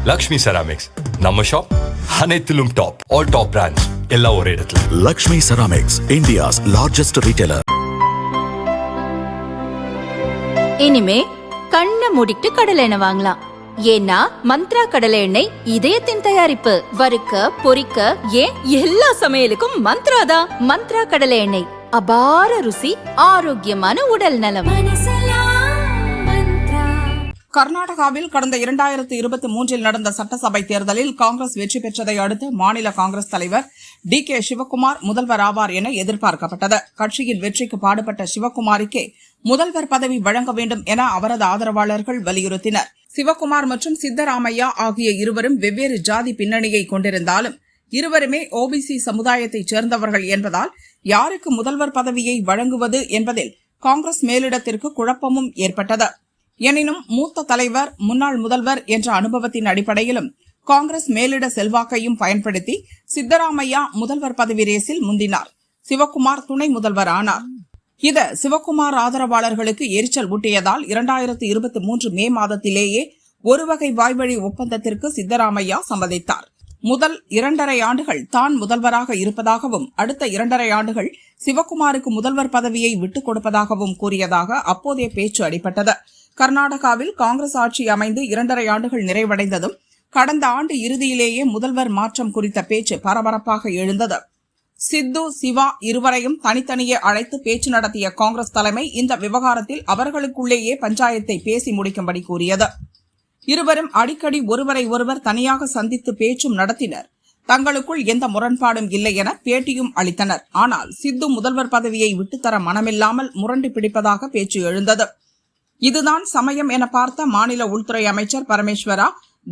Lakshmi ceramics நம்ம shop அனைத்திலும் top. All top brands எல்லாம் ஒரே இடத்துல. Lakshmi ceramics, India's largest retailer. இனிமே கண்ணை மூடிட்டு கடலை எண்ணெய் வாங்கலாம். ஏன்னா மந்த்ரா கடலை எண்ணெய் இதயத்தின் தயாரிப்பு. வறுக்க, பொரிக்க, ஏன் எல்லா சமையலுக்கும் மந்த்ரா தான். மந்த்ரா கடலை எண்ணெய், அபார ருசி, ஆரோக்கியமான உடல் நலம். கர்நாடகாவில் கடந்த 2023 நடந்த சட்டசபை தேர்தலில் காங்கிரஸ் வெற்றி பெற்றதை அடுத்து மாநில காங்கிரஸ் தலைவர் DK சிவக்குமார் முதல்வர் ஆவார் என எதிர்பார்க்கப்பட்டது. கட்சியின் வெற்றிக்கு பாடுபட்ட சிவக்குமாருக்கே முதல்வர் பதவி வழங்க வேண்டும் என அவரது ஆதரவாளர்கள் வலியுறுத்தினர். சிவக்குமார் மற்றும் சித்தராமையா ஆகிய இருவரும் வெவ்வேறு ஜாதி பின்னணியை கொண்டிருந்தாலும் இருவருமே OBC சமுதாயத்தைச் சேர்ந்தவர்கள் என்பதால் யாருக்கு முதல்வர் பதவியை வழங்குவது என்பதில் காங்கிரஸ் மேலிடத்திற்கு குழப்பமும் ஏற்பட்டது. எனினும் மூத்த தலைவர், முன்னாள் முதல்வர் என்ற அனுபவத்தின் அடிப்படையிலும் காங்கிரஸ் மேலிட செல்வாக்கையும் பயன்படுத்தி சித்தராமையா முதல்வர் பதவி ரேஸில் முந்தினார். சிவக்குமார் துணை முதல்வர் ஆனார். இது சிவக்குமார் ஆதரவாளர்களுக்கு எரிச்சல் ஊட்டியதால் 2023 மே மாதத்திலேயே ஒரு வகை வாய்வழி ஒப்பந்தத்திற்கு சித்தராமையா சம்மதித்தார். முதல் 2.5 ஆண்டுகள் தான் முதல்வராக இருப்பதாகவும் அடுத்த 2.5 ஆண்டுகள் சிவக்குமாருக்கு முதல்வர் பதவியை விட்டுக் கொடுப்பதாகவும் கூறியதாக அப்போதைய பேச்சு அடிபட்டது. கர்நாடகாவில் காங்கிரஸ் ஆட்சி அமைந்து 2.5 ஆண்டுகள் நிறைவடைந்ததும் கடந்த ஆண்டு இறுதியிலேயே முதல்வர் மாற்றம் குறித்த பேச்சு பரபரப்பாக எழுந்தது. சித்து, சிவா இருவரையும் தனித்தனியே அழைத்து பேச்சு நடத்திய காங்கிரஸ் தலைமை இந்த விவகாரத்தில் அவர்களுக்குள்ளேயே பஞ்சாயத்தை பேசி முடிக்கும்படி கூறியது. இருவரும் அடிக்கடி ஒருவரை ஒருவர் தனியாக சந்தித்து பேச்சும் நடத்தினர். தங்களுக்குள் எந்த முரண்பாடும் இல்லை என பேட்டியும் அளித்தனர். ஆனால் சித்து முதல்வர் பதவியை விட்டுத்தர மனமில்லாமல் முரண்டு பிடிப்பதாக பேச்சு எழுந்தது. இதுதான் சமயம் என பார்த்த மாநில உள்துறை அமைச்சர் பரமேஸ்வரா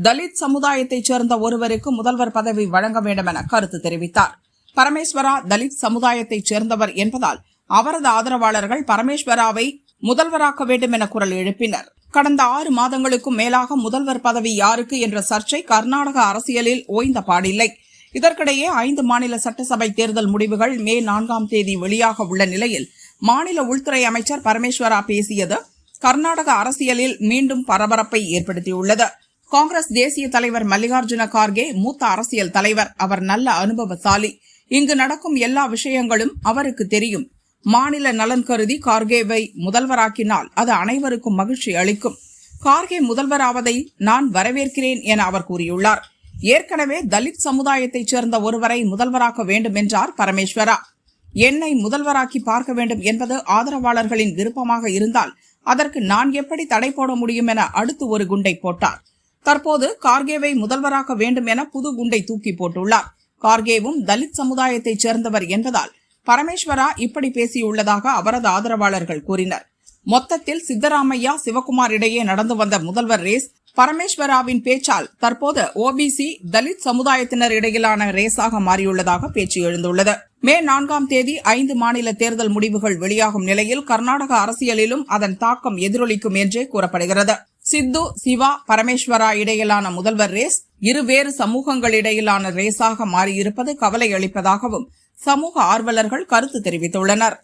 தலித் சமுதாயத்தைச் சேர்ந்த ஒருவருக்கு முதல்வர் பதவி வழங்க வேண்டும் என கருத்து தெரிவித்தார். பரமேஸ்வரா தலித் சமுதாயத்தைச் சேர்ந்தவர் என்பதால் அவரது ஆதரவாளர்கள் பரமேஸ்வராவை முதல்வராக்க வேண்டும் என குரல் எழுப்பினர். கடந்த 6 மாதங்களுக்கும் மேலாக முதல்வர் பதவி யாருக்கு என்ற சர்ச்சை கர்நாடக அரசியலில் ஓய்ந்த பாடில்லை. இதற்கிடையே 5 மாநில சட்டசபை தேர்தல் முடிவுகள் மே 4ஆம் தேதி வெளியாக உள்ள நிலையில் மாநில உள்துறை அமைச்சர் பரமேஸ்வரா பேசியது கர்நாடக அரசியலில் மீண்டும் பரபரப்பை ஏற்படுத்தியுள்ளது. காங்கிரஸ் தேசிய தலைவர் மல்லிகார்ஜுன கார்கே மூத்த அரசியல் தலைவர். அவர் நல்ல அனுபவசாலி. இங்கு நடக்கும் எல்லா விஷயங்களும் அவருக்கு தெரியும். மாநில நலன் கருதி கார்கேவை முதல்வராக்கினால் அது அனைவருக்கும் மகிழ்ச்சி அளிக்கும். கார்கே முதல்வராவதை நான் வரவேற்கிறேன் என அவர் கூறியுள்ளார். ஏற்கனவே தலித் சமுதாயத்தைச் சேர்ந்த ஒருவரை முதல்வராக்க வேண்டும் என்றார் பரமேஸ்வரா. என்னை முதல்வராக்கி பார்க்க வேண்டும் என்பது ஆதரவாளர்களின் விருப்பமாக இருந்தால் அதற்கு நான் எப்படி தடை போட முடியும் என அடுத்து ஒரு குண்டை போட்டார். தற்போது கார்கேவை முதல்வராக்க வேண்டும் என புது குண்டை தூக்கி போட்டுள்ளார். கார்கேவும் தலித் சமுதாயத்தைச் சேர்ந்தவர் என்பதால் பரமேஸ்வரா இப்படி பேசியுள்ளதாக அவரது ஆதரவாளர்கள் கூறினர். மொத்தத்தில் சித்தராமையா, சிவக்குமார் இடையே நடந்து வந்த முதல்வர் ரேஸ் பரமேஸ்வராவின் பேச்சால் தற்போது OBC தலித் சமுதாயத்தினர் இடையிலான ரேஸாக மாறியுள்ளதாக பேச்சு எழுந்துள்ளது. மே 4ஆம் தேதி 5 மாநில தேர்தல் முடிவுகள் வெளியாகும் நிலையில் கர்நாடக அரசியலிலும் அதன் தாக்கம் எதிரொலிக்கும் என்றே கூறப்படுகிறது. சித்து, சிவா, பரமேஸ்வரா இடையிலான முதல்வர் ரேஸ் இருவேறு சமூகங்களிடையிலான ரேஸாக மாறியிருப்பது கவலை அளிப்பதாகவும் சமூக ஆர்வலர்கள் கருத்து தெரிவித்துள்ளனர்.